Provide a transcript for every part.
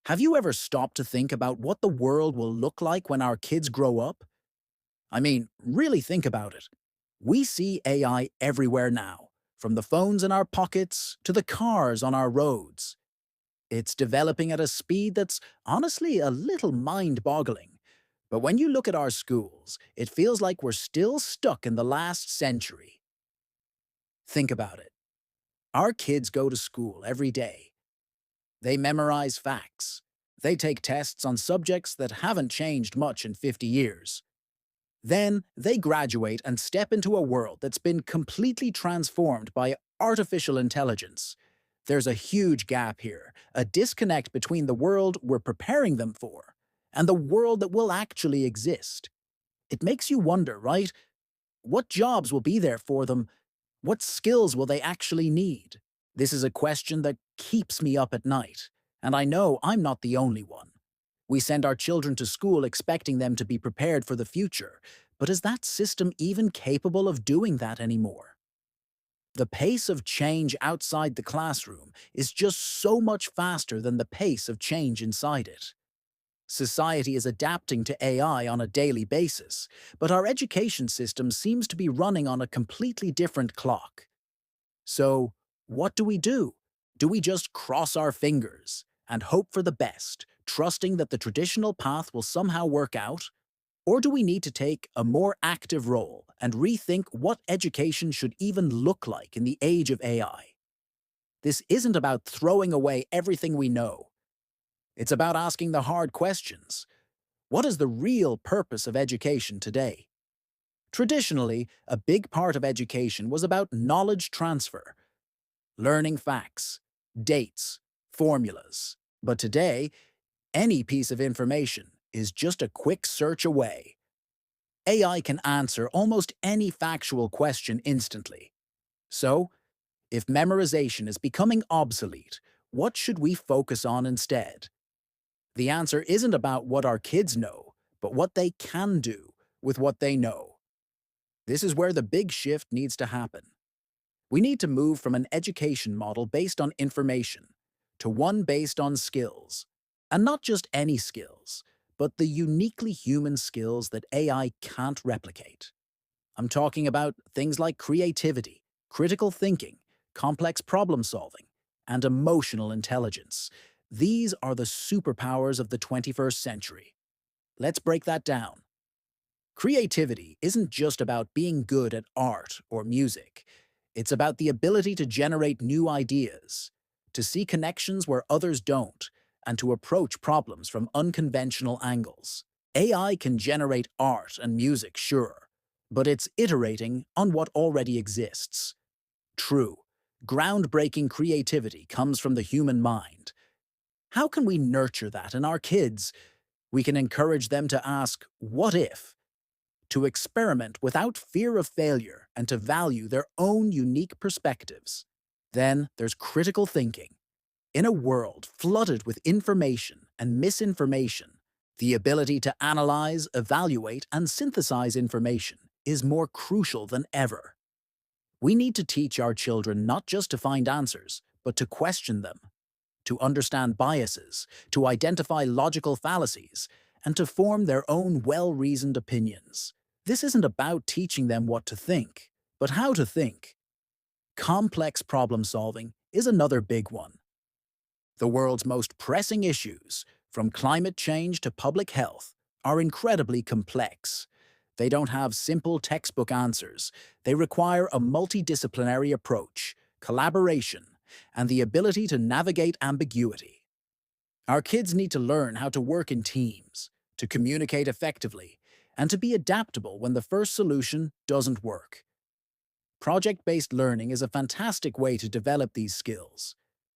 Have you ever stopped to think about what the world will look like when our kids grow up? I mean, really think about it. We see AI everywhere now, from the phones in our pockets to the cars on our roads. It's developing at a speed that's honestly a little mind-boggling. But when you look at our schools, it feels like we're still stuck in the last century. Think about it. Our kids go to school every day. They memorize facts. They take tests on subjects that haven't changed much in 50 years. Then they graduate and step into a world that's been completely transformed by artificial intelligence. There's a huge gap here, a disconnect between the world we're preparing them for and the world that will actually exist. It makes you wonder, right? What jobs will be there for them? What skills will they actually need? This is a question that keeps me up at night, and I know I'm not the only one. We send our children to school expecting them to be prepared for the future, but is that system even capable of doing that anymore? The pace of change outside the classroom is just so much faster than the pace of change inside it. Society is adapting to AI on a daily basis, but our education system seems to be running on a completely different clock. So, what do we do? Do we just cross our fingers and hope for the best, trusting that the traditional path will somehow work out? Or do we need to take a more active role and rethink what education should even look like in the age of AI? This isn't about throwing away everything we know. It's about asking the hard questions. What is the real purpose of education today? Traditionally, a big part of education was about knowledge transfer, learning facts, dates, formulas. But today, any piece of information is just a quick search away. AI can answer almost any factual question instantly. So, if memorization is becoming obsolete, what should we focus on instead? The answer isn't about what our kids know, but what they can do with what they know. This is where the big shift needs to happen. We need to move from an education model based on information to one based on skills. And not just any skills, but the uniquely human skills that AI can't replicate. I'm talking about things like creativity, critical thinking, complex problem solving, and emotional intelligence. These are the superpowers of the 21st century. Let's break that down. Creativity isn't just about being good at art or music. It's about the ability to generate new ideas, to see connections where others don't, and to approach problems from unconventional angles. AI can generate art and music, sure, but it's iterating on what already exists. True, groundbreaking creativity comes from the human mind. How can we nurture that in our kids? We can encourage them to ask, what if? To experiment without fear of failure and to value their own unique perspectives. Then there's critical thinking. In a world flooded with information and misinformation, the ability to analyze, evaluate, and synthesize information is more crucial than ever. We need to teach our children not just to find answers, but to question them, to understand biases, to identify logical fallacies, and to form their own well-reasoned opinions. This isn't about teaching them what to think, but how to think. Complex problem solving is another big one. The world's most pressing issues, from climate change to public health, are incredibly complex. They don't have simple textbook answers. They require a multidisciplinary approach, collaboration, and the ability to navigate ambiguity. Our kids need to learn how to work in teams, to communicate effectively, and to be adaptable when the first solution doesn't work. Project-based learning is a fantastic way to develop these skills,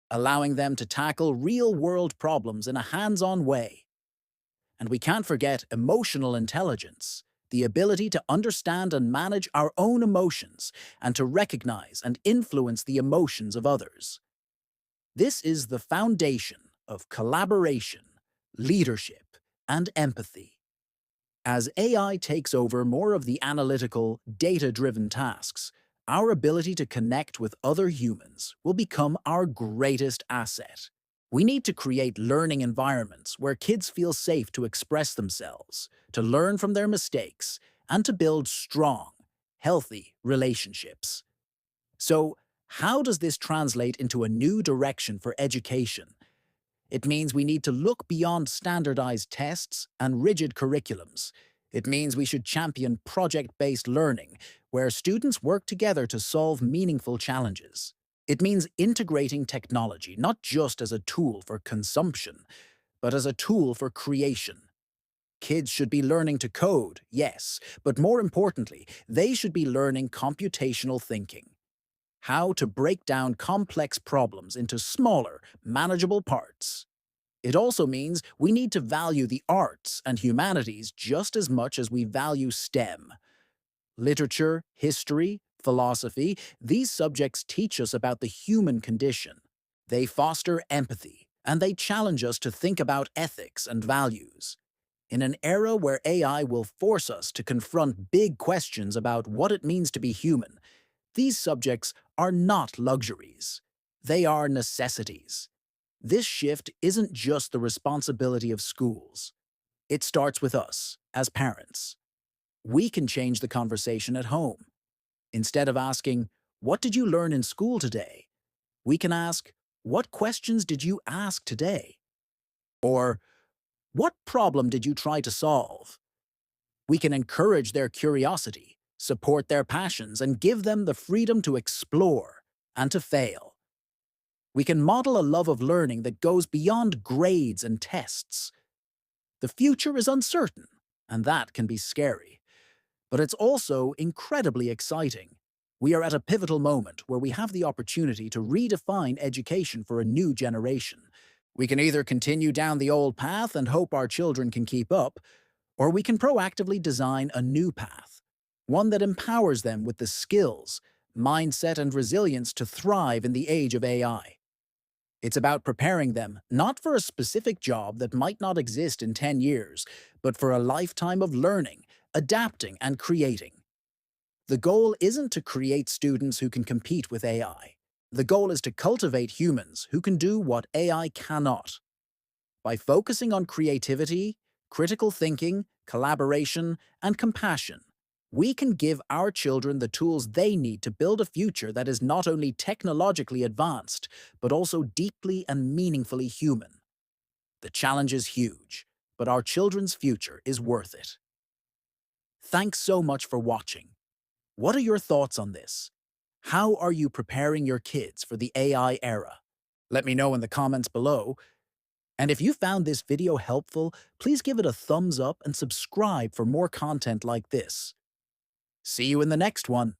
allowing them to tackle real-world problems in a hands-on way. And we can't forget emotional intelligence, the ability to understand and manage our own emotions and to recognize and influence the emotions of others. This is the foundation of collaboration, leadership, and empathy. As AI takes over more of the analytical, data-driven tasks, our ability to connect with other humans will become our greatest asset. We need to create learning environments where kids feel safe to express themselves, to learn from their mistakes, and to build strong, healthy relationships. So, how does this translate into a new direction for education? It means we need to look beyond standardized tests and rigid curriculums. It means we should champion project-based learning, where students work together to solve meaningful challenges. It means integrating technology not just as a tool for consumption, but as a tool for creation. Kids should be learning to code, yes, but more importantly, they should be learning computational thinking. How to break down complex problems into smaller, manageable parts. It also means we need to value the arts and humanities just as much as we value STEM. Literature, history, philosophy, these subjects teach us about the human condition. They foster empathy, and they challenge us to think about ethics and values. In an era where AI will force us to confront big questions about what it means to be human, these subjects are not luxuries. They are necessities. This shift isn't just the responsibility of schools. It starts with us, as parents. We can change the conversation at home. Instead of asking, "What did you learn in school today?" we can ask, "What questions did you ask today?" Or, "What problem did you try to solve?" We can encourage their curiosity, support their passions, and give them the freedom to explore and to fail. We can model a love of learning that goes beyond grades and tests. The future is uncertain, and that can be scary. But it's also incredibly exciting. We are at a pivotal moment where we have the opportunity to redefine education for a new generation. We can either continue down the old path and hope our children can keep up, or we can proactively design a new path, one that empowers them with the skills, mindset, and resilience to thrive in the age of AI. It's about preparing them not for a specific job that might not exist in 10 years, but for a lifetime of learning, adapting, and creating. The goal isn't to create students who can compete with AI. The goal is to cultivate humans who can do what AI cannot. By focusing on creativity, critical thinking, collaboration, and compassion, we can give our children the tools they need to build a future that is not only technologically advanced, but also deeply and meaningfully human. The challenge is huge, but our children's future is worth it. Thanks so much for watching. What are your thoughts on this? How are you preparing your kids for the AI era? Let me know in the comments below. And if you found this video helpful, please give it a thumbs up and subscribe for more content like this. See you in the next one.